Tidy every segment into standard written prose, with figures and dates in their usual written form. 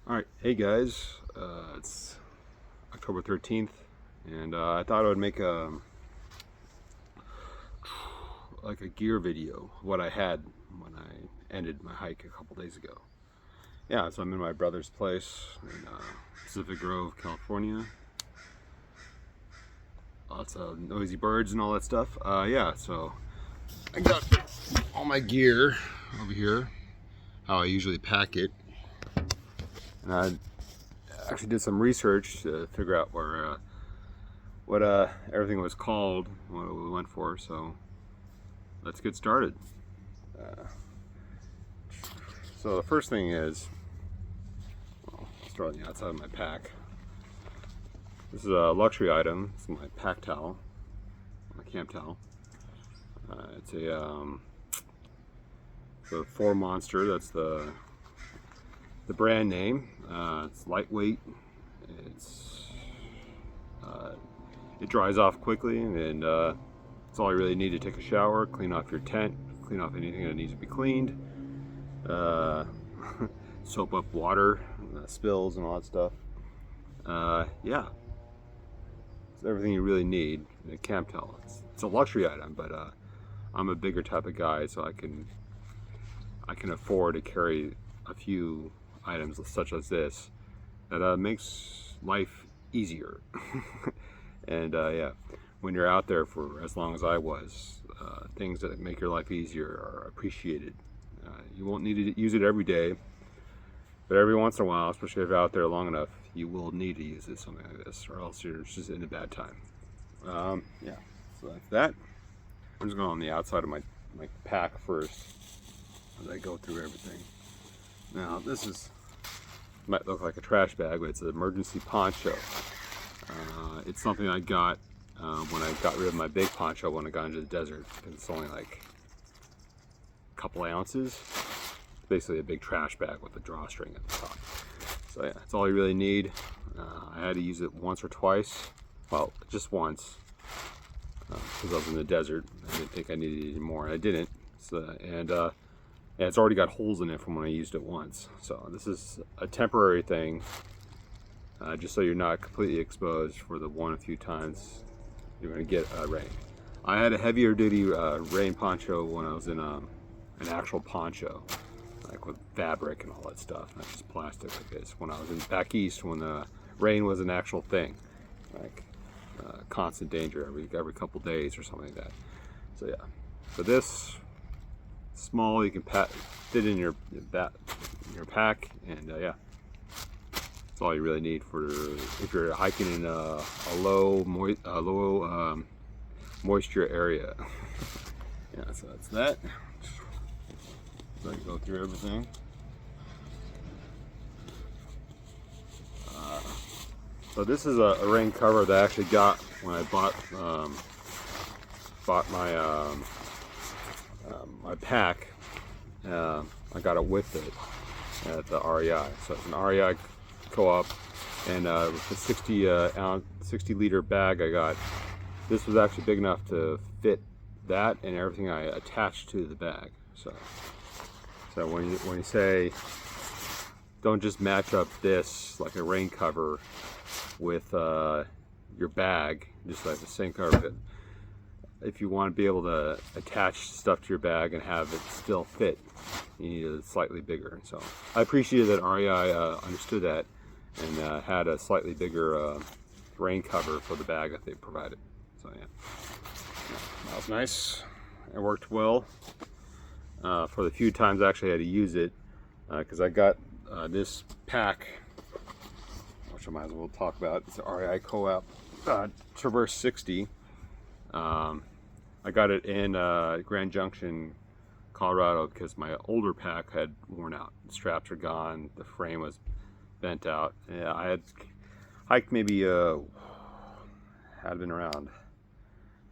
Alright, hey guys, it's October 13th, and I thought I would make a gear video, what I had when I ended my hike a couple days ago. Yeah, so I'm in my brother's place in Pacific Grove, California. Lots of noisy birds and all that stuff. Yeah, so I got all my gear over here, how I usually pack it. And I actually did some research to figure out where what everything was called, what we went for. So let's get started. So the first thing is, well, I'll start on the outside of my pack. This is a luxury item. It's my pack towel, my camp towel. It's the Four Monster. That's the brand name. It's lightweight. It dries off quickly, and it's all you really need to take a shower, clean off your tent, clean off anything that needs to be cleaned, soap up water, spills and all that stuff. Yeah, it's everything you really need in a camp towel. It's a luxury item, but I'm a bigger type of guy, so I can afford to carry a few items such as this that makes life easier. And yeah, when you're out there for as long as I was, things that make your life easier are appreciated. You won't need to use it every day, but every once in a while, especially if you're out there long enough, you will need to use it, something like this, or else you're just in a bad time. Yeah, so that's that. I'm just going on the outside of my pack first as I go through everything. Now, this might look like a trash bag, but it's an emergency poncho. It's something I got when I got rid of my big poncho when I got into the desert, because it's only like a couple ounces. It's basically a big trash bag with a drawstring at the top. So yeah, that's all you really need. I had to use it once or twice. Well, just once, because I was in the desert. I didn't think I needed any more, and I didn't. So, and it's already got holes in it from when I used it once. So this is a temporary thing, just so you're not completely exposed for the few times you're going to get rain. I had a heavier duty rain poncho when I was in an actual poncho, like with fabric and all that stuff, not just plastic like this. When I was back east, when the rain was an actual thing, like constant danger every couple days or something like that. So yeah, so this small, you can fit in your pack, and yeah, that's all you really need for if you're hiking in a low moisture area. Yeah, so that's that. So I can go through everything. So this is a rain cover that I actually got when I bought my pack. I got it with it at the REI. So it's an REI co-op, and with the 60 liter bag I got, this was actually big enough to fit that and everything I attached to the bag. So when you say don't just match up this like a rain cover with your bag, just like the same cover. If you want to be able to attach stuff to your bag and have it still fit, you need it slightly bigger. So I appreciated that REI understood that and had a slightly bigger rain cover for the bag that they provided. So yeah, that was nice. It worked well for the few times I actually had to use it, because I got this pack, which I might as well talk about. It's an REI Co-op Traverse 60. I got it in Grand Junction, Colorado, because my older pack had worn out. The straps are gone, the frame was bent out. Yeah, I had hiked maybe had been around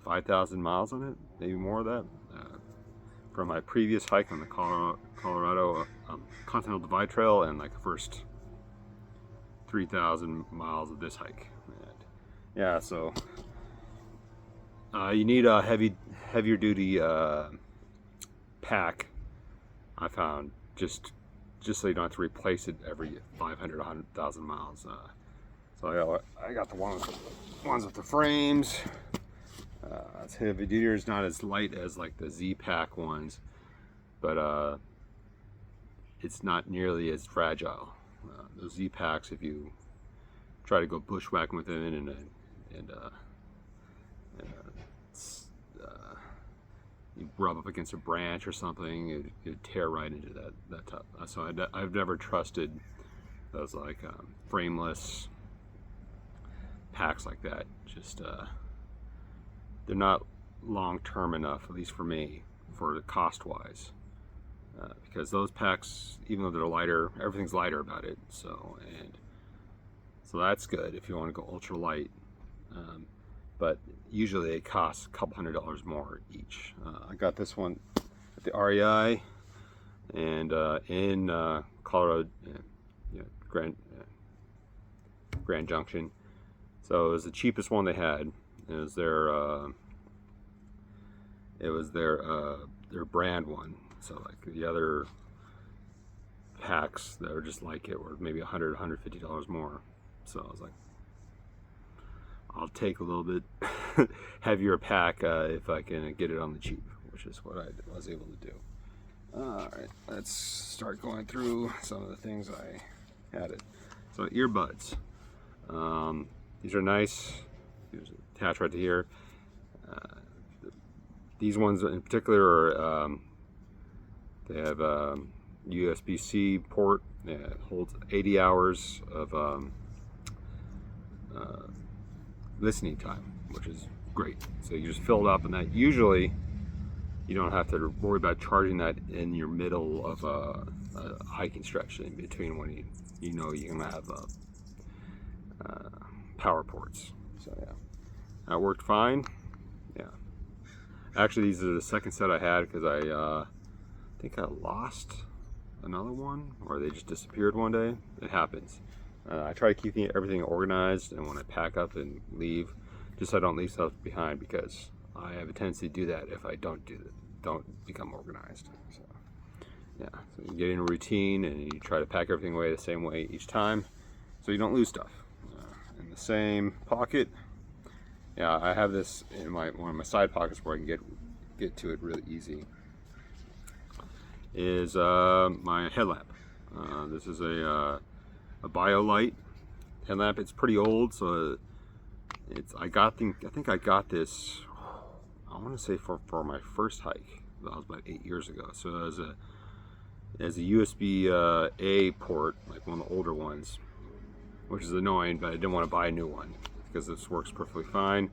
5,000 miles on it, maybe more of that, from my previous hike on the Colorado Continental Divide Trail, and like the first 3,000 miles of this hike. And yeah, so you need a heavier duty pack. I found just just so you don't have to replace it every 500, 100,000 miles. So I got the ones with the frames. It's heavy duty. It's not as light as like the Z-Pack ones, but it's not nearly as fragile. Those Z-Packs, if you try to go bushwhacking with them and you rub up against a branch or something, it'd tear right into that top. So I've never trusted those like frameless packs like that. Just they're not long-term enough, at least for me, for the cost-wise. Because those packs, even though they're lighter, everything's lighter about it. So that's good if you want to go ultra light. But usually they cost a couple $100 more each. I got this one at the REI and in Colorado, Grand Junction. So it was the cheapest one they had. It was their brand one. So like the other packs that were just like it were maybe $100, $150 more. So I was like, I'll take a little bit heavier pack if I can get it on the cheap, which is what I was able to do. Alright, let's start going through some of the things I had it. So earbuds. These are nice. These attach right to here. These ones in particular are, they have a USB-C port that holds 80 hours of listening time, which is great. So you just fill it up, and that usually you don't have to worry about charging that in your middle of a hiking stretch in between when you know you're gonna have power ports. So yeah, that worked fine. Yeah, actually these are the second set I had because I think I lost another one, or they just disappeared one day. It happens. I try to keep everything organized, and when I pack up and leave, just so I don't leave stuff behind, because I have a tendency to do that if I don't become organized. So yeah, so you get in a routine and you try to pack everything away the same way each time, so you don't lose stuff. In the same pocket, yeah, I have this in one of my side pockets where I can get to it really easy. Is my headlamp. This is a BioLite headlamp. It's pretty old, so I think I got this, I want to say for my first hike. That was about 8 years ago. So as a USB A port, like one of the older ones, which is annoying, but I didn't want to buy a new one because this works perfectly fine.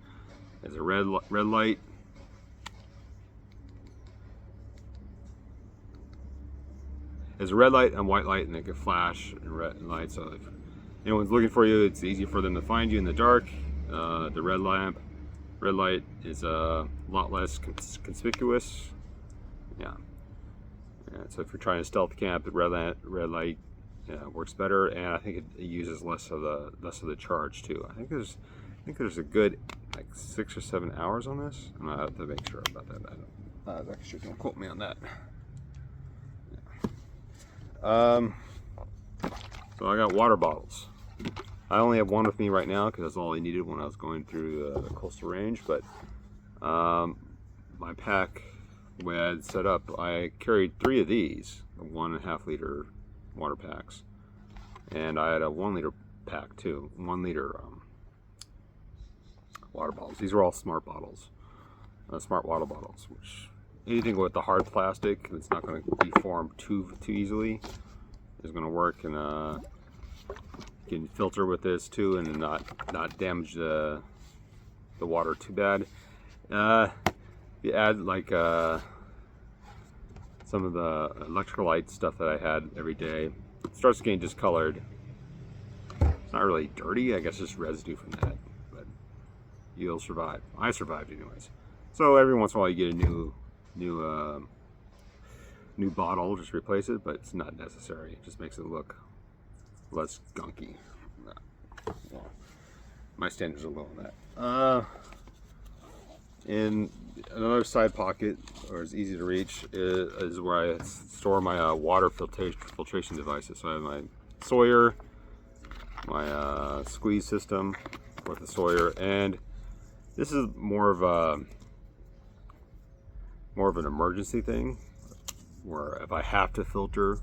There's a red light. There's a red light and white light, and it can flash and red light. So if anyone's looking for you, it's easy for them to find you in the dark. The red light is a lot less conspicuous. Yeah. So if you're trying to stealth camp, the red light works better, and I think it uses less of the charge too. I think there's a good like 6 or 7 hours on this. I'm gonna have to make sure about that. Actually, don't quote me on that. So I got water bottles. I only have one with me right now because that's all I needed when I was going through the coastal range. But my pack, the way I had it set up, I carried 3 of these, the 1.5 liter water packs, and I had a 1 liter pack too, 1 liter water bottles. These are all smart bottles, smart water bottles, which anything with the hard plastic that's not going to deform too easily is going to work, and you can filter with this too and not damage the water too bad. You add like some of the electrolyte stuff that I had every day, it starts getting discolored. It's not really dirty, I guess just residue from that, but you'll survive. I survived anyways. So every once in a while you get a new bottle, just replace it, but it's not necessary. It just makes it look less gunky. Well, my standards are low on that. in another side pocket, or it's easy to reach, is where I store my water filtration devices. So I have my Sawyer, my squeeze system with the Sawyer, and this is more of an emergency thing, where if I have to filter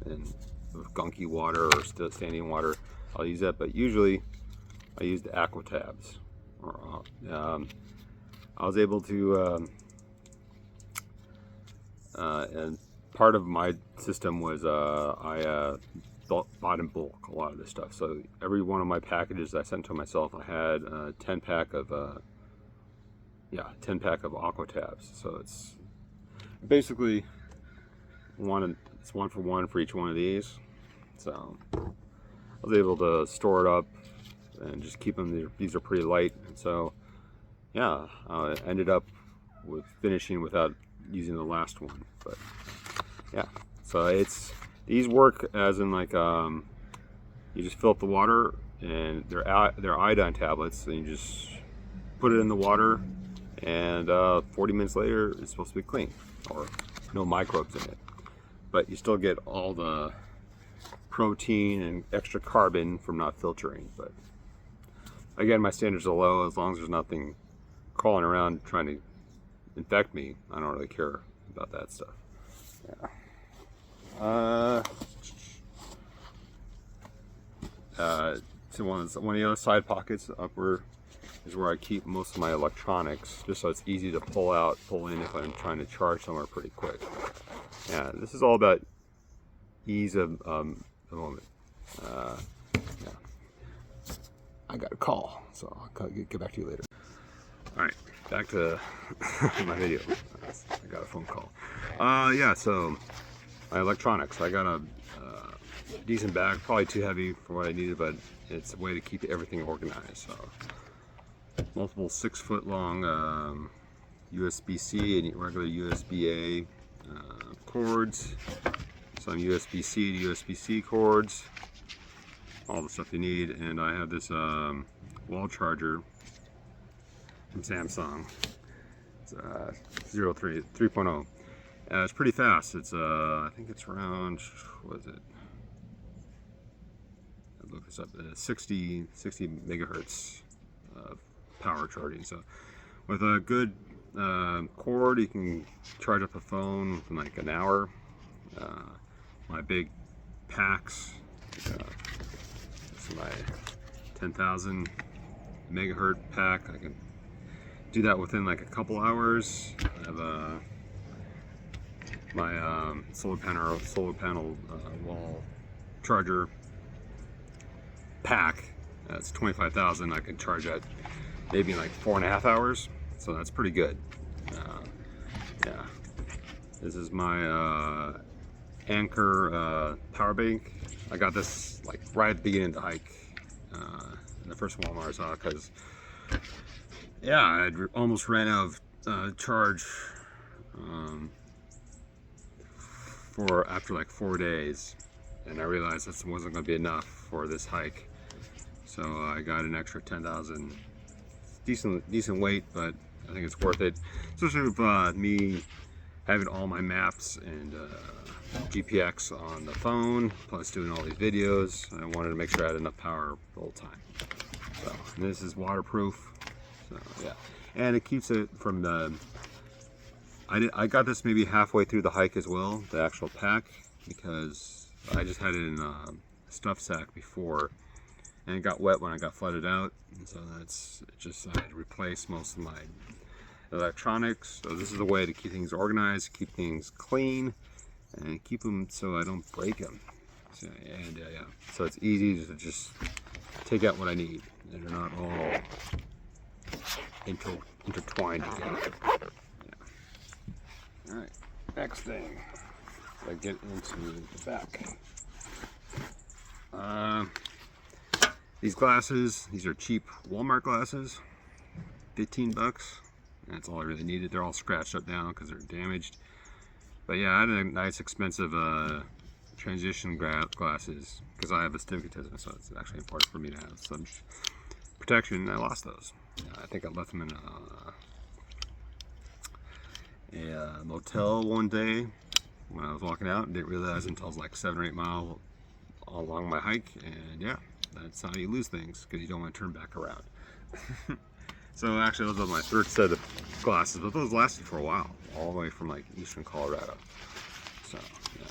and with gunky water or still standing water, I'll use that. But usually I use the aqua tabs. I was able to, and part of my system was I bought in bulk a lot of this stuff. So every one of my packages I sent to myself, I had a 10 pack of 10 pack of aqua tabs. So it's basically it's one for one for each one of these. So I was able to store it up and just keep them. These are pretty light, and so yeah, I ended up with finishing without using the last one. But yeah, so these work as in like you just fill up the water, and they're iodine tablets, and you just put it in the water, and 40 minutes later it's supposed to be clean, or no microbes in it, but you still get all the protein and extra carbon from not filtering. But again, my standards are low. As long as there's nothing crawling around trying to infect me, I don't really care about that stuff. Yeah. So one of the other side pockets upper is where I keep most of my electronics, just so it's easy to pull in if I'm trying to charge somewhere pretty quick. Yeah, this is all about ease of the moment. Yeah. I got a call, so I'll get back to you later. All right, back to my video. I got a phone call. Yeah, so my electronics. I got a decent bag, probably too heavy for what I needed, but it's a way to keep everything organized. So multiple 6-foot long USB-C and regular USB-A cords, some USB-C to USB-C cords, all the stuff you need. And I have this wall charger from Samsung. It's 3.0. It's pretty fast. It's I think it's around, what is it? I looked this up. 60 megahertz power charging. So with a good cord, you can charge up a phone in like an hour. My big packs, this is my 10,000 megahertz pack. I can do that within like a couple hours. I have my solar panel wall charger pack. That's 25,000. I can charge that maybe in like 4.5 hours. So that's pretty good. Yeah. This is my Anchor power bank. I got this like right at the beginning of the hike, in the first Walmart I saw, because yeah, I almost ran out of charge after like 4 days, and I realized this wasn't going to be enough for this hike. So I got an extra 10,000. Decent weight, but I think it's worth it, especially with me having all my maps and GPX on the phone, plus doing all these videos. I wanted to make sure I had enough power the whole time. So, and this is waterproof. So yeah, and it keeps it from the. I got this maybe halfway through the hike as well, the actual pack, because I just had it in a stuff sack before, and it got wet when I got flooded out, and so that's just, I had to replace most of my electronics. So this is a way to keep things organized, keep things clean, and keep them so I don't break them. So, and yeah, so it's easy to just take out what I need, and they're not all intertwined together. Yeah. All right, next thing. I get into the back. These glasses, these are cheap Walmart glasses, 15 bucks. That's all I really needed. They're all scratched up now because they're damaged. But yeah, I had a nice expensive transition glasses because I have astigmatism, so it's actually important for me to have some protection. I lost those. I think I left them in a motel one day when I was walking out, and didn't realize until I was like 7 or 8 miles along my hike, and yeah, that's how you lose things, because you don't want to turn back around. So actually, those are my third set of glasses, but those lasted for a while, all the way from like eastern Colorado. So yeah.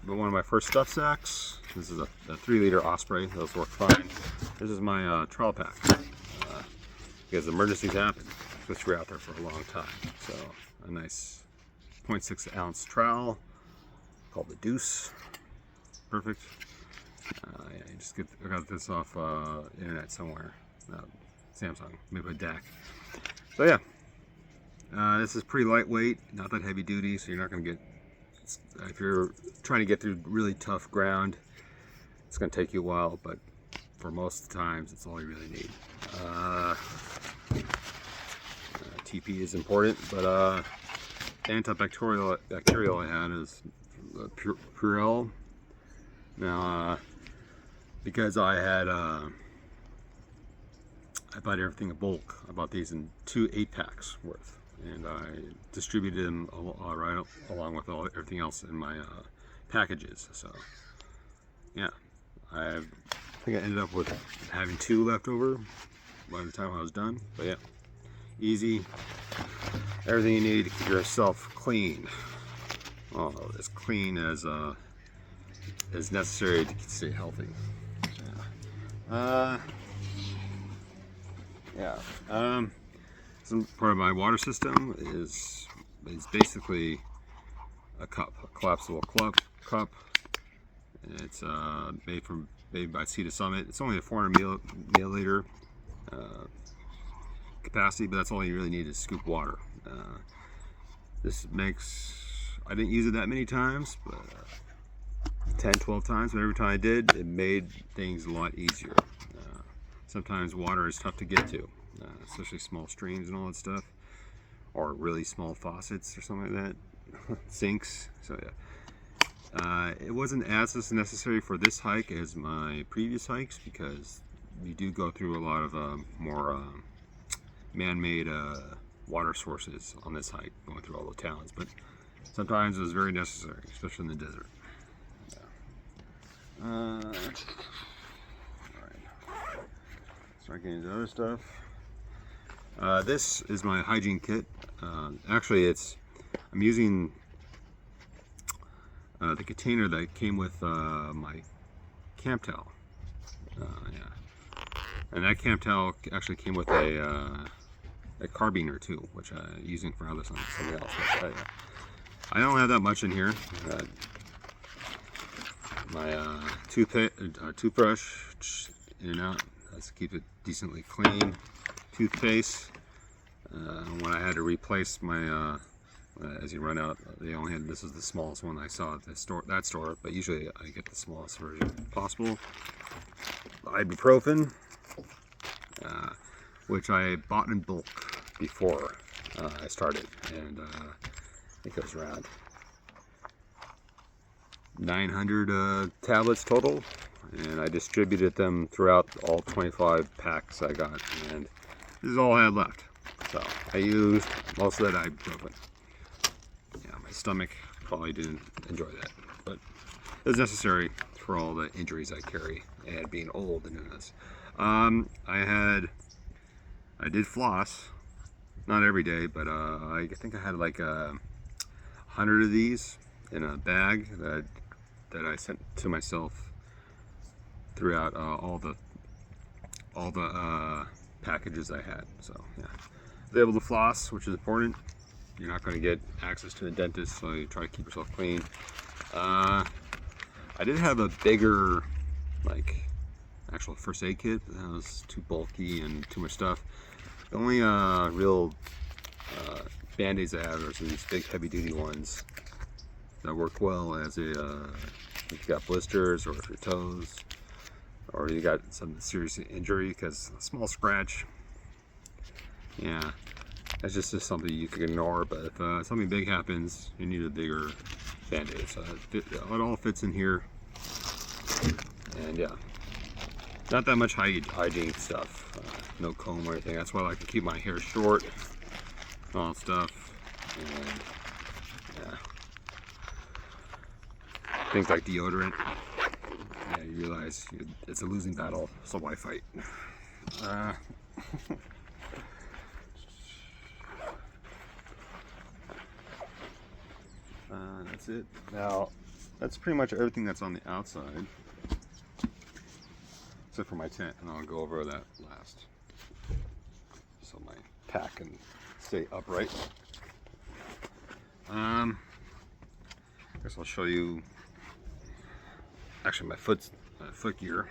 But one of my first stuff sacks. This is a 3-liter Osprey. Those work fine. This is my trail pack, because emergencies happen, especially if you're out there for a long time. So a nice 0.6 ounce trowel called the Deuce. Perfect. Yeah, I got this off internet somewhere. Samsung, maybe a DAC. So yeah, this is pretty lightweight, not that heavy duty, so you're not going to get, if you're trying to get through really tough ground, it's going to take you a while, but for most of the times, it's all you really need. TP is important, but antibacterial I had is Purell. Now, because I bought everything in bulk. I bought these in 2 8-packs worth, and I distributed them right along with everything else in my packages. So yeah, I think I ended up with having 2 left over by the time I was done. But yeah, easy. Everything you need to keep yourself clean. Oh, as clean as necessary to stay healthy. Some part of my water system is basically a collapsible cup. It's made by Sea to Summit. It's only a 400 milliliter capacity, but that's all you really need to scoop water. I didn't use it that many times, but 10, 12 times, but every time I did, it made things a lot easier. Sometimes water is tough to get to, especially small streams and all that stuff, or really small faucets or something like that, sinks. So yeah, it wasn't as necessary for this hike as my previous hikes, because you do go through a lot of more man-made water sources on this hike, going through all the towns, but sometimes it was very necessary, especially in the desert. Alright, start getting into other stuff. This is my hygiene kit. Actually, I'm using the container that came with my camp towel. Yeah, and that camp towel actually came with a carbiner too, which I'm using for something else. I don't have that much in here. My toothbrush in and out. Let's keep it decently clean. Toothpaste. When I had to replace my, as you run out, this is the smallest one I saw at that store, but usually I get the smallest version possible. Ibuprofen, which I bought in bulk before I started, and I think it was around 900 tablets total, and I distributed them throughout all 25 packs I got, and this is all I had left. So I used most of that ibuprofen. Yeah, my stomach probably didn't enjoy that, but it was necessary for all the injuries I carry and being old and doing this. I did floss, not every day, but I think I had like 100 of these in a bag that I sent to myself throughout all the packages I had. So yeah, I was able to floss, which is important. You're not going to get access to a dentist, so you try to keep yourself clean. I did have a bigger, like, actual first aid kit, but that was too bulky and too much stuff. The only real band-aids I have are these big heavy-duty ones that work well as if you got blisters, or if your toes, or you got some serious injury, because a small scratch, yeah, that's just something you can ignore. But if something big happens, you need a bigger band-aid. So it all fits in here, and yeah, not that much hygiene stuff. No comb or anything. That's why I like to keep my hair short, all that stuff. And yeah, things like deodorant. Yeah, you realize it's a losing battle, so why fight? That's it. Now, that's pretty much everything that's on the outside, except for my tent, and I'll go over that last, so my pack can stay upright. I guess I'll show you. Actually, my foot gear.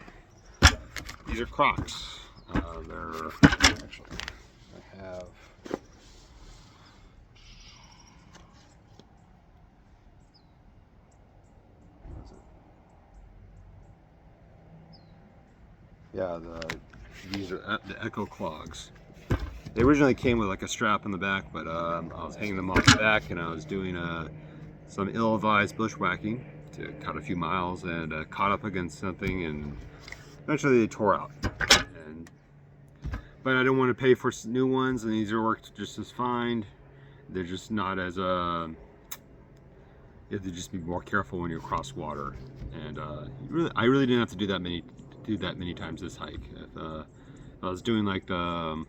These are Crocs. They're actually, I have. Yeah, these are the Echo Clogs. They originally came with like a strap in the back, but I was hanging them off the back, and I was doing some ill-advised bushwhacking to cut a few miles, and caught up against something, and eventually they tore out. But I don't want to pay for new ones, and these are worked just as fine. They're just not as you have to just be more careful when you cross water, and I really didn't have to do that many times this hike. If I was doing like the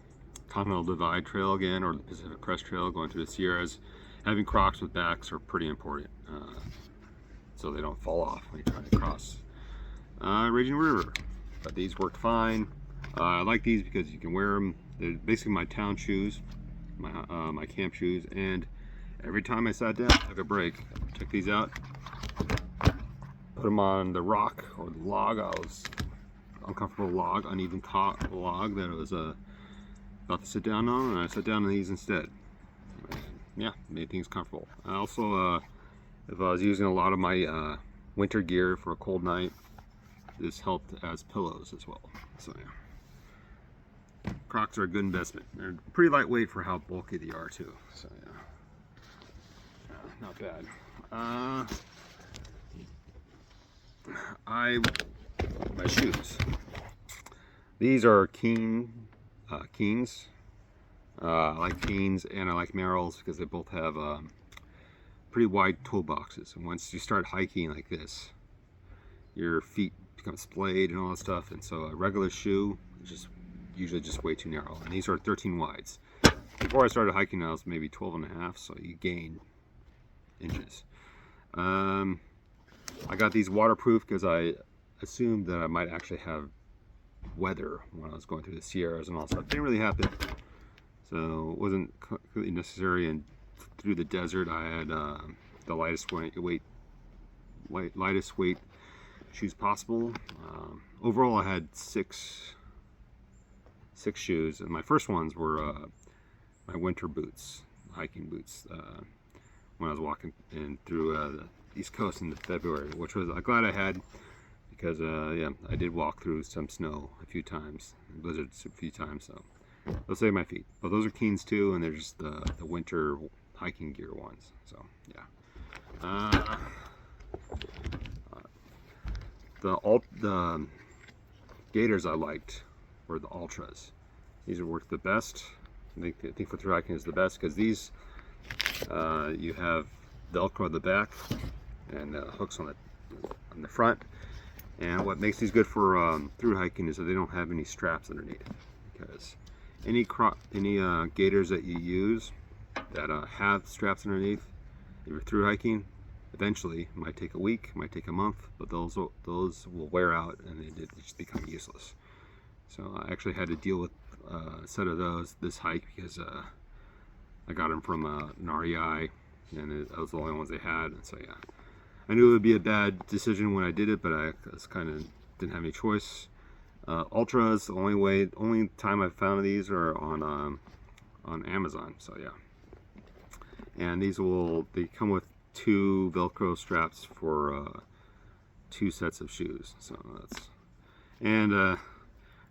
Continental Divide Trail again, or the Pacific Crest Trail, going through the Sierras, having Crocs with backs are pretty important, so they don't fall off when you're trying to cross Raging River. But these worked fine. I like these because you can wear them. They're basically my town shoes, my camp shoes, and every time I sat down, took a break, took these out, put them on the rock or the log. I was uncomfortable log, uneven log that I was about to sit down on, and I sat down on these instead. And yeah, made things comfortable. I also, if I was using a lot of my winter gear for a cold night, this helped as pillows as well. So yeah, Crocs are a good investment. They're pretty lightweight for how bulky they are too. So yeah, not bad. My shoes. These are Keens. I like Keens and I like Merrells because they both have pretty wide toe boxes. And once you start hiking like this, your feet become splayed and all that stuff. And so a regular shoe is just usually just way too narrow. And these are 13 wides. Before I started hiking, I was maybe 12 and a half, so you gain inches. I got these waterproof because I assumed that I might actually have weather when I was going through the Sierras and all that stuff. It didn't really happen, so it wasn't completely necessary. And through the desert, I had the lightest weight shoes possible. Overall, I had six shoes, and my first ones were my winter boots, hiking boots, when I was walking in through the East Coast in February, which was I'm glad I had, because yeah, I did walk through some snow a few times, blizzards a few times, so they'll save my feet. But those are Keens too, and they're just the winter hiking gear ones. So yeah, the gaiters I liked were the Ultras. These would work the best. I think for through hiking is the best because these you have Velcro at the back and hooks on the front. And what makes these good for through hiking is that they don't have any straps underneath. Because any gaiters that you use that have straps underneath, if you're through hiking, eventually it might take a week, might take a month, but those will wear out and they just become useless. So I actually had to deal with a set of those this hike because I got them from an REI, and those were the only ones they had. And so yeah, I knew it would be a bad decision when I did it, but I just kind of didn't have any choice. Ultras, the only time I've found these are on Amazon. So yeah, and they come with 2 Velcro straps for 2 sets of shoes. So that's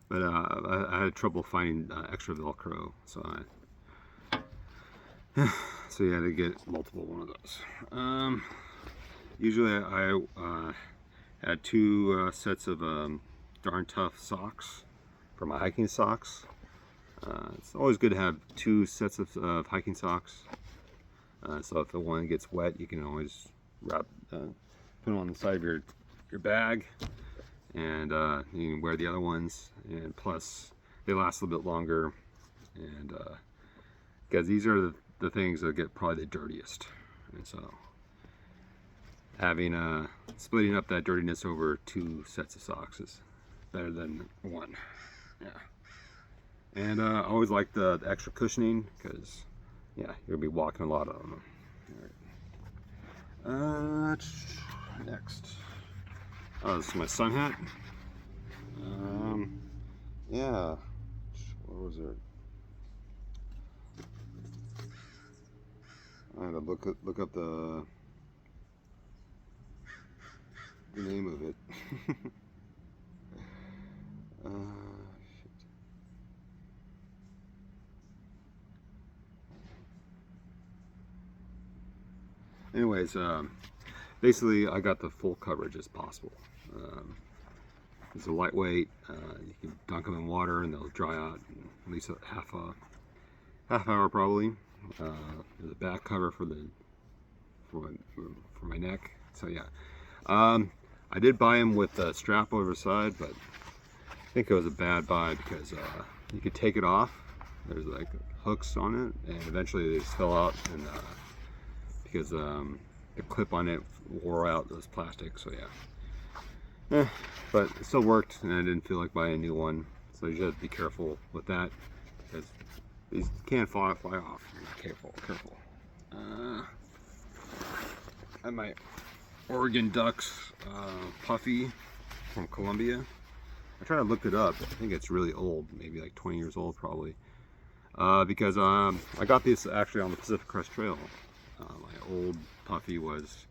but I had trouble finding extra Velcro, so so you had to get multiple one of those. Usually I had 2 sets of Darn Tough socks for my hiking socks. It's always good to have 2 sets of hiking socks. So if the one gets wet, you can always put them on the side of your bag, and you can wear the other ones, and plus they last a little bit longer, and because these are the things that get probably the dirtiest, and so having splitting up that dirtiness over 2 sets of socks is better than 1. Yeah. And I always like the extra cushioning, because yeah, you'll be walking a lot on them. All right. Next, oh, this is my sun hat. Yeah, what was it? I had to look up the name of it. Shit. Anyways, basically I got the full coverage as possible. It's a lightweight. You can dunk them in water and they'll dry out in at least a half hour probably. There's a back cover for my neck. So yeah, I did buy them with a strap over the side, but I think it was a bad buy because you could take it off. There's like hooks on it, and eventually they just fell out, and because the clip on it wore out, those plastic. So yeah, but it still worked, and I didn't feel like buying a new one. So you just have to be careful with that, because these can fly off. Careful. I have my Oregon Ducks puffy from Colombia. I tried to look it up. I think it's really old, maybe like 20 years old probably. Because I got this actually on the Pacific Crest Trail. My old puffy was,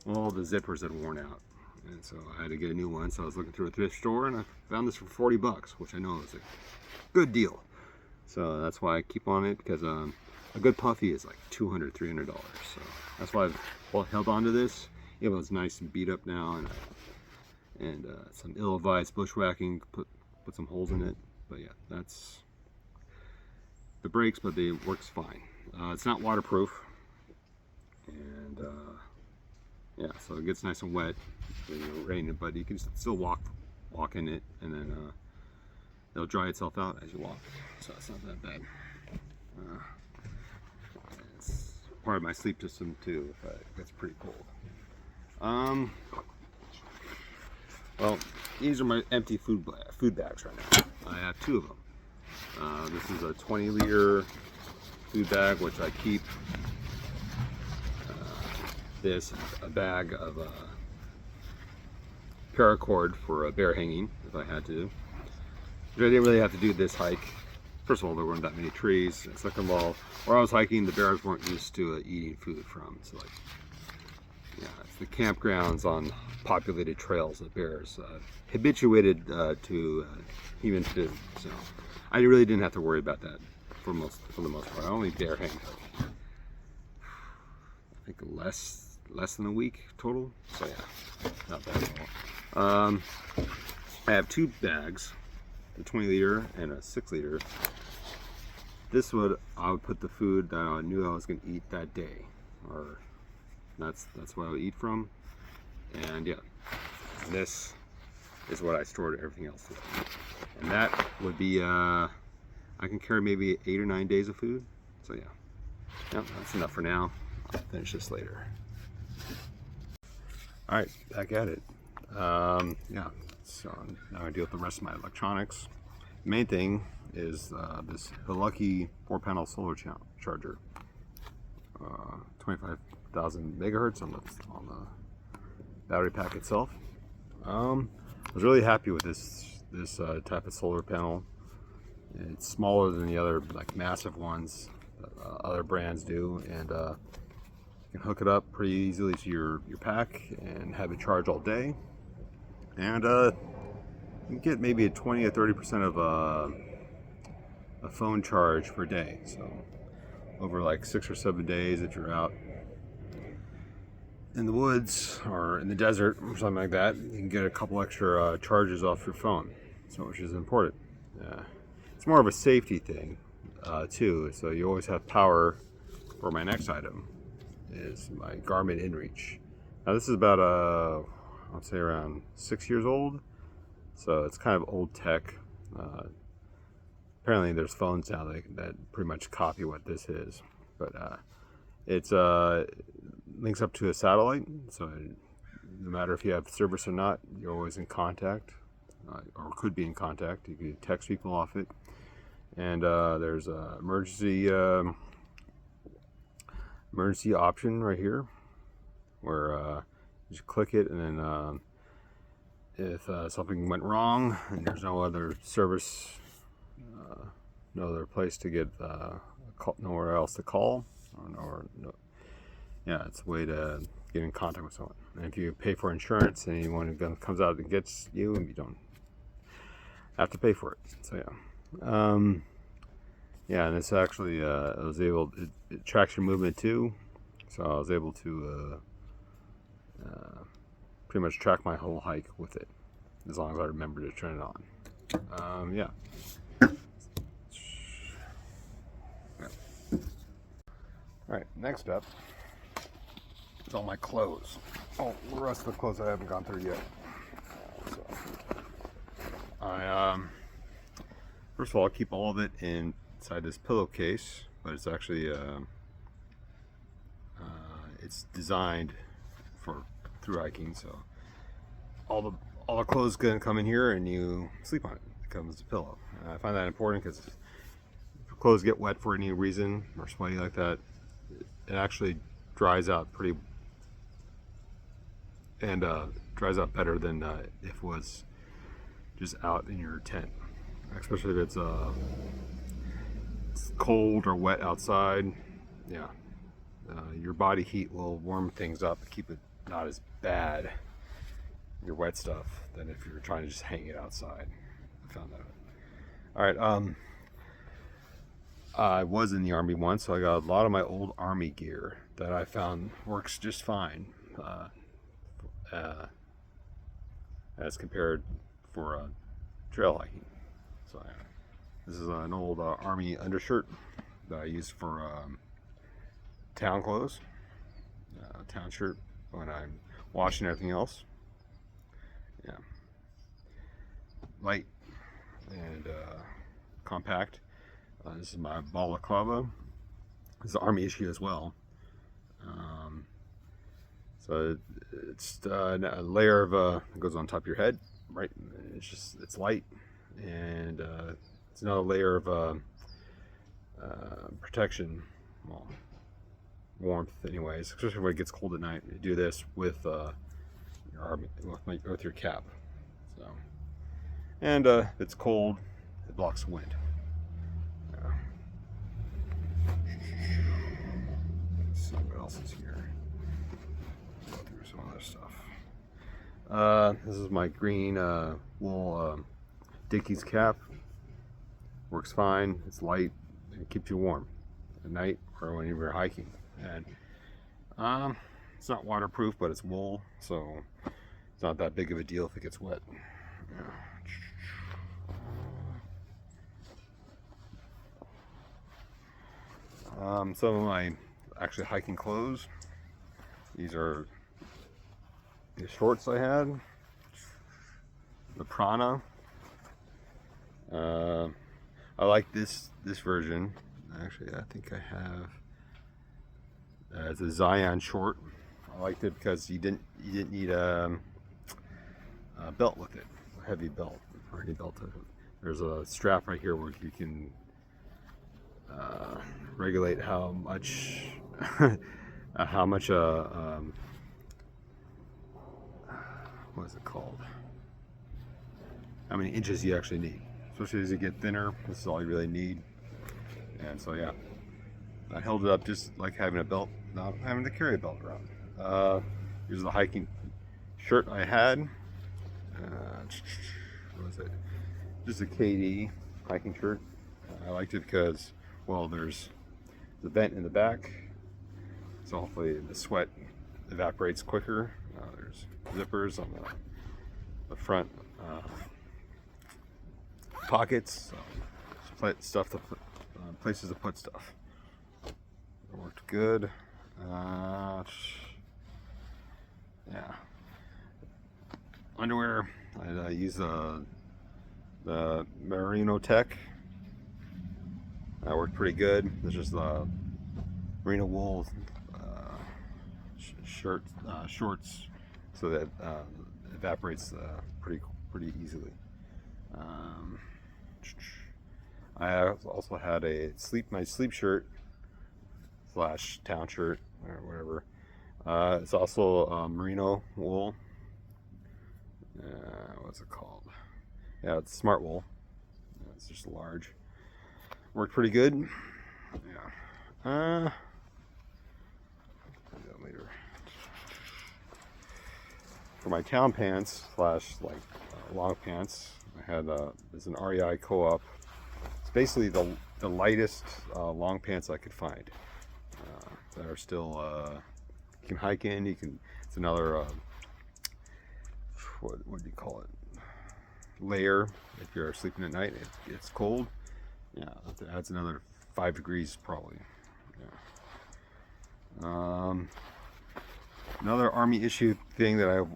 well, the zippers had worn out, and so I had to get a new one. So I was looking through a thrift store, and I found this for $40, which I know is a good deal. So that's why I keep on it, because a good puffy is like $200, $300. So that's why I've held on to this. It was nice and beat up now, and some ill-advised bushwhacking put some holes in it. But yeah, that's the brakes, but it works fine. It's not waterproof, and yeah, so it gets nice and wet when you're raining, but you can still walk in it, and then it'll dry itself out as you walk, so it's not that bad. It's part of my sleep system too if it gets pretty cold. Well, these are my empty food bags right now. I have 2 of them. This is a 20-liter food bag, which I keep a bag of paracord for a bear hanging if I had to. I didn't really have to do this hike. First of all, there weren't that many trees. Second of all, where I was hiking, the bears weren't used to eating food from. So like, yeah, it's the campgrounds on populated trails that bears habituated to even to. So I really didn't have to worry about that for the most part. I only bear hanged, I think less than a week total. So yeah, not bad at all. I have 2 bags, a 20-liter and a 6-liter. This I would put the food that I knew I was going to eat that day, or that's what I would eat from. And yeah, this is what I stored everything else in. And that would be I can carry maybe 8 or 9 days of food. So yeah, that's enough for now. I'll finish this later. All right, back at it. Yeah, so now I deal with the rest of my electronics. The main thing is the Lucky 4-panel solar charger, 25,000 megahertz on the battery pack itself. I was really happy with this type of solar panel. It's smaller than the other like massive ones that other brands do, and you can hook it up pretty easily to your pack and have it charge all day. And you can get maybe a 20 or 30% of a phone charge per day. So over like 6 or 7 days, if you're out in the woods or in the desert or something like that, you can get a couple extra charges off your phone, so which is important. It's more of a safety thing too, so you always have power for my next item, is my Garmin InReach. Now this is about I'd say around 6 years old, so it's kind of old tech. Apparently there's phones now that pretty much copy what this is, but it's links up to a satellite, so no matter if you have service or not, you're always in contact, or could be in contact. You can text people off it, and there's a emergency option right here, where you just click it, and then if something went wrong and there's no other service, no other place to get nowhere else to call, yeah, it's a way to get in contact with someone. And if you pay for insurance and anyone comes out and gets you, and you don't have to pay for it. So yeah, yeah, and it's actually it tracks your movement too, so I was able to pretty much track my whole hike with it, as long as I remember to turn it on. Yeah. Alright, next up is all my clothes. Oh, the rest of the clothes I haven't gone through yet. So, first of all, I keep all of it inside this pillowcase, but it's actually it's designed for through hiking, so all the clothes can come in here and you sleep on it. It becomes a pillow. I find that important because if clothes get wet for any reason or sweaty like that, it actually dries out dries out better than if it was just out in your tent, especially if it's cold or wet outside. Yeah, your body heat will warm things up and keep it not as bad, your wet stuff, than if you're trying to just hang it outside. I found that out. All right, I was in the Army once, so I got a lot of my old Army gear that I found works just fine as compared for trail hiking. So this is an old Army undershirt that I use for town clothes, town shirt when I'm washing everything else. Yeah, light and compact. This is my balaclava. This is an Army issue as well. So it's a layer of that goes on top of your head, right? It's light, and it's another layer of protection, well, warmth, anyways. Especially when it gets cold at night, you do this with your Army, with your cap. So, and if it's cold, it blocks the wind. Let's see what else is here. Go through some other stuff. This is my green wool Dickies cap. Works fine. It's light and it keeps you warm at night or when you're hiking. And it's not waterproof, but it's wool, so it's not that big of a deal if it gets wet. Yeah. Some of my actually hiking clothes. These are the shorts I had. The Prana. I like this version. Actually, I think I have. It's a Zion short. I liked it because you didn't need a belt with it, a heavy belt or any belt. There's a strap right here where you can regulate how much what is it called? How many inches you actually need. Especially as you get thinner, this is all you really need. And so yeah, I held it up just like having a belt, not having to carry a belt around. Here's the hiking shirt I had. What was it? Just a KD hiking shirt. I liked it because, well, there's the vent in the back, so hopefully the sweat evaporates quicker. There's zippers on the front pockets, so stuff to put, places to put stuff. It worked good. Yeah. Underwear, I use the Merino Tech. That worked pretty good. It's just the merino wool shorts, so that evaporates pretty easily. Um, I also had my sleep shirt / town shirt or whatever. It's also merino wool. What's it called? Yeah, it's smart wool. It's just large. Worked pretty good. Yeah. Later. For my town pants / long pants, I had there's an REI co-op. It's basically the lightest long pants I could find that are still you can hike in. It's another what do you call it? Layer if you're sleeping at night. It's cold. Yeah, it adds another 5 degrees probably. Yeah. Another Army issue thing that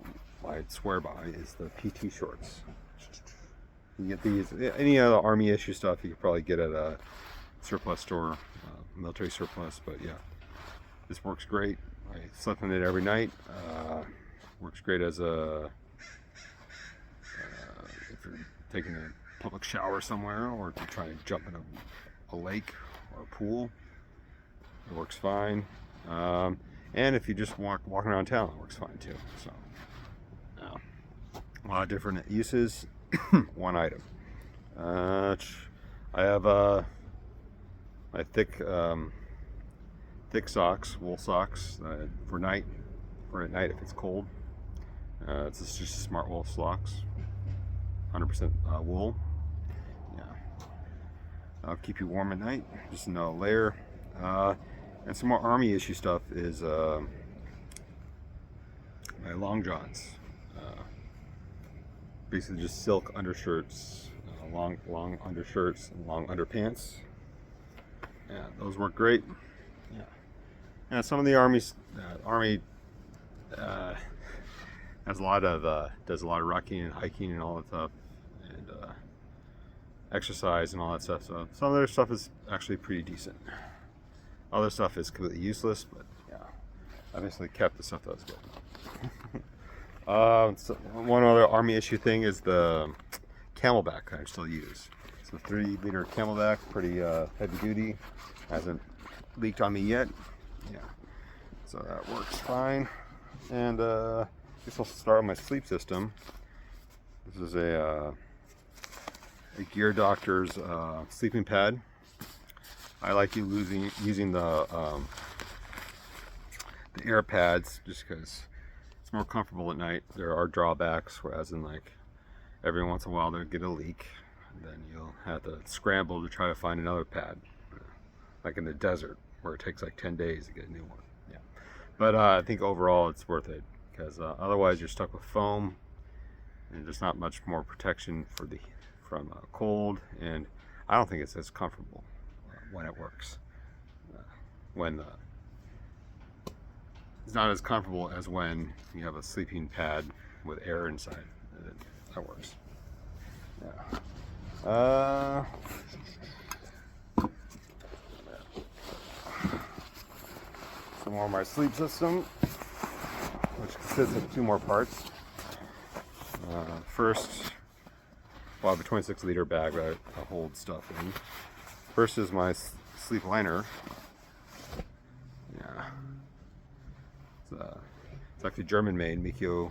I swear by is the PT shorts. You get these, any other Army issue stuff you could probably get at a surplus store, military surplus, but yeah, this works great. I slept in it every night. Works great as if you're taking a public shower somewhere, or if you're trying to jump in a lake or a pool. It works fine. And if you just walking around town, it works fine too. So, a lot of different uses. One item. I have my thick socks, wool socks for at night if it's cold. It's just smart wool socks, 100% wool. Yeah, I'll keep you warm at night. Just another layer. And some more Army issue stuff is my long johns. Basically just silk undershirts, long undershirts and long underpants. Yeah, those work great. Yeah. And some of the Army has a lot of does a lot of rucking and hiking and all that stuff, and exercise and all that stuff. So some of their stuff is actually pretty decent. Other stuff is completely useless, but yeah, obviously kept the stuff that was good. So one other Army issue thing is the Camelback I still use. It's a 3-liter Camelback, pretty heavy duty. Hasn't leaked on me yet. Yeah, so that works fine. And I guess I'll start with my sleep system. This is a Gear Doctor's sleeping pad. I like using the air pads just because it's more comfortable at night. There are drawbacks, whereas in like every once in a while they'll get a leak, and then you'll have to scramble to try to find another pad, like in the desert where it takes like 10 days to get a new one. Yeah, but I think overall it's worth it because otherwise you're stuck with foam, and there's not much more protection from cold, and I don't think it's as comfortable when it works. It's not as comfortable as when you have a sleeping pad with air inside. That works. Yeah. Some more of my sleep system, which consists of 2 more parts. First, well, I have a 26-liter bag that I hold stuff in. First is my sleep liner. Yeah. It's actually German-made, Mikio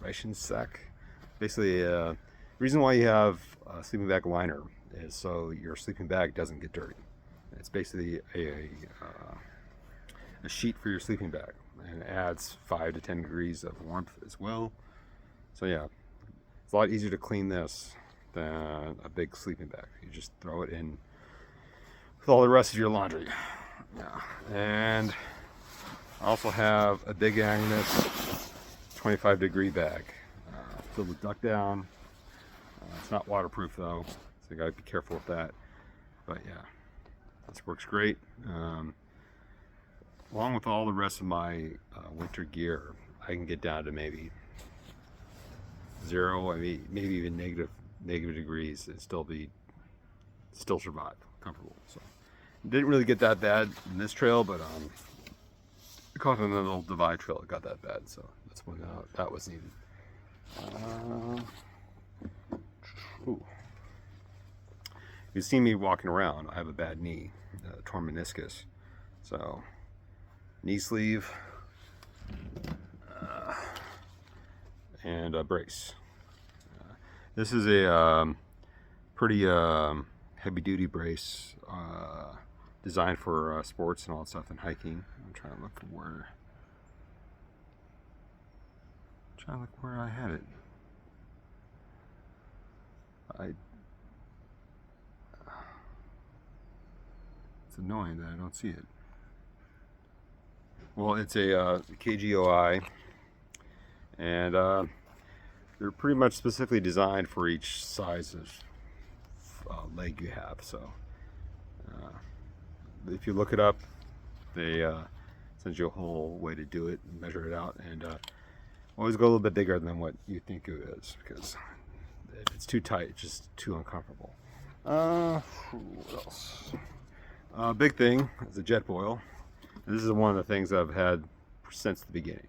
Reichensack. Basically, the reason why you have a sleeping bag liner is so your sleeping bag doesn't get dirty. It's basically a sheet for your sleeping bag, and it adds 5 to 10 degrees of warmth as well. So yeah, it's a lot easier to clean this than a big sleeping bag. You just throw it in with all the rest of your laundry. Yeah, and I also have a Big Agnes 25-degree bag filled with duck down. It's not waterproof though, so you gotta be careful with that. But yeah, this works great. along with all the rest of my winter gear, I can get down to maybe 0, I mean, maybe even negative degrees and still survive comfortable. So didn't really get that bad in this trail, but the Continental Divide Trail got that bad, so that's when that was needed. You see me walking around, I have a bad knee, torn meniscus, so knee sleeve and a brace. This is a pretty heavy duty brace designed for sports and all that stuff and hiking. I'm trying to look for where I had it. It's annoying that I don't see it. Well, it's a KGOI, and they're pretty much specifically designed for each size of leg you have. So if you look it up, they send you a whole way to do it and measure it out, and always go a little bit bigger than what you think it is, because if it's too tight, it's just too uncomfortable. What else? Big thing is the jet boil. This is one of the things I've had since the beginning.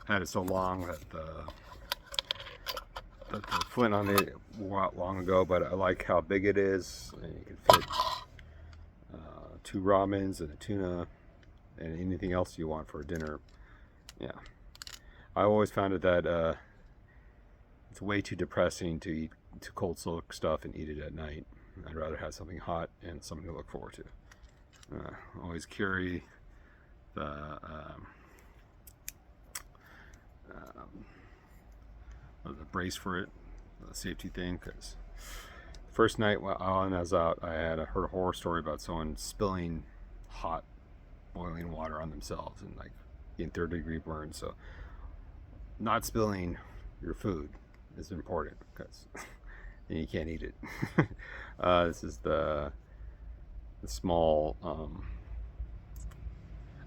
Had it so long that the flint on it wore out long ago, but I like how big it is, and you can fit 2 ramens and a tuna and anything else you want for dinner. Yeah, I always found it that it's way too depressing to eat too cold soak stuff and eat it at night. I'd rather have something hot and something to look forward to. Always carry the brace for it, the safety thing, because first night while I was out, I heard a horror story about someone spilling hot boiling water on themselves and like getting 3rd-degree burns. So not spilling your food is important, because then you can't eat it. This is the small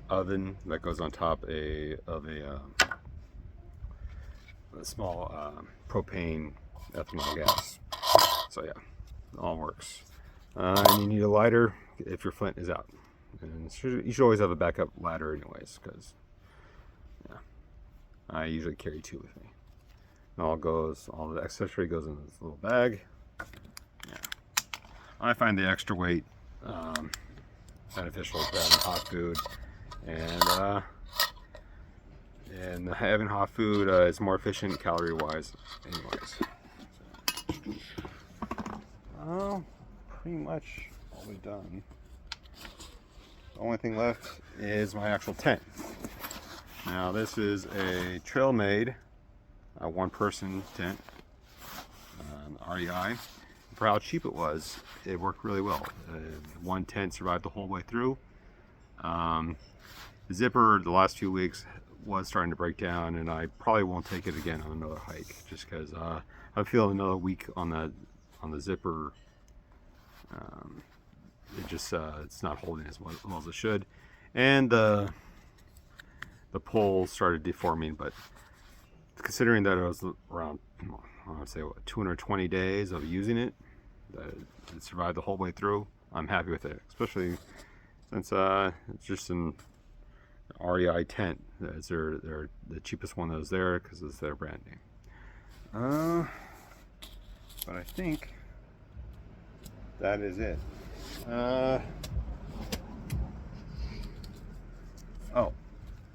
oven that goes on top of a small propane ethanol gas. So yeah, it all works. And you need a lighter if your flint is out. And you should always have a backup ladder anyways, because yeah, I usually carry 2 with me. And all the accessory goes in this little bag. Yeah, I find the extra weight beneficial for having hot food, and having hot food is more efficient calorie wise anyways. So, pretty much all we've done. The only thing left is my actual tent. Now this is a trail-made 1-person tent, REI. For how cheap it was, it worked really well. One tent survived the whole way through. The zipper the last few weeks was starting to break down, and I probably won't take it again on another hike, just because I feel another week on the zipper, it's not holding as well as it should, and the pole started deforming. But considering that it was around, I would say 220 days of using it, that it survived the whole way through, I'm happy with it, especially since it's just an REI tent. They're the cheapest one that was there because it's their brand name. But I think that is it.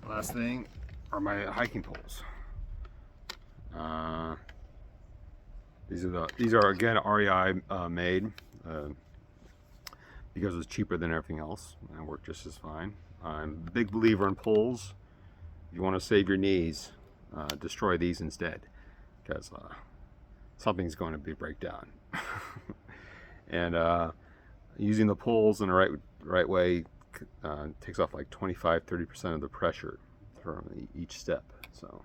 Last thing are my hiking poles. These are again REI made because it's cheaper than everything else and work just as fine. I'm a big believer in poles. If you want to save your knees, destroy these instead, because something's going to break down. And using the poles in the right way takes off like 25-30% of the pressure from each step. So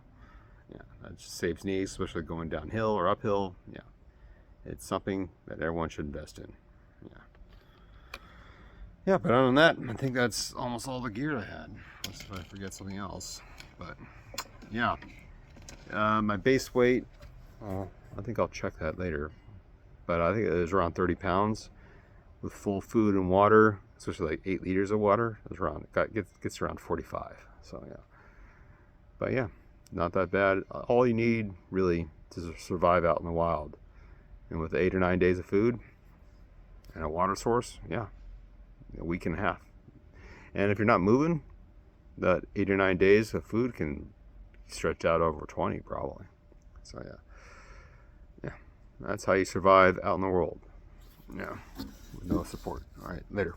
yeah, that just saves knees, especially going downhill or uphill. Yeah, it's something that everyone should invest in. Yeah. Yeah, but other than that, I think that's almost all the gear I had. Unless if I forget something else. But yeah, my base weight, I think I'll check that later. But I think it was around 30 pounds with full food and water, especially like 8 liters of water. Gets around 45. So yeah. But yeah, not that bad. All you need really to survive out in the wild. And with 8 or 9 days of food and a water source, yeah, a week and a half. And if you're not moving, that 8 or 9 days of food can stretch out over 20 probably. So yeah, that's how you survive out in the world. Yeah, with no support. All right, later.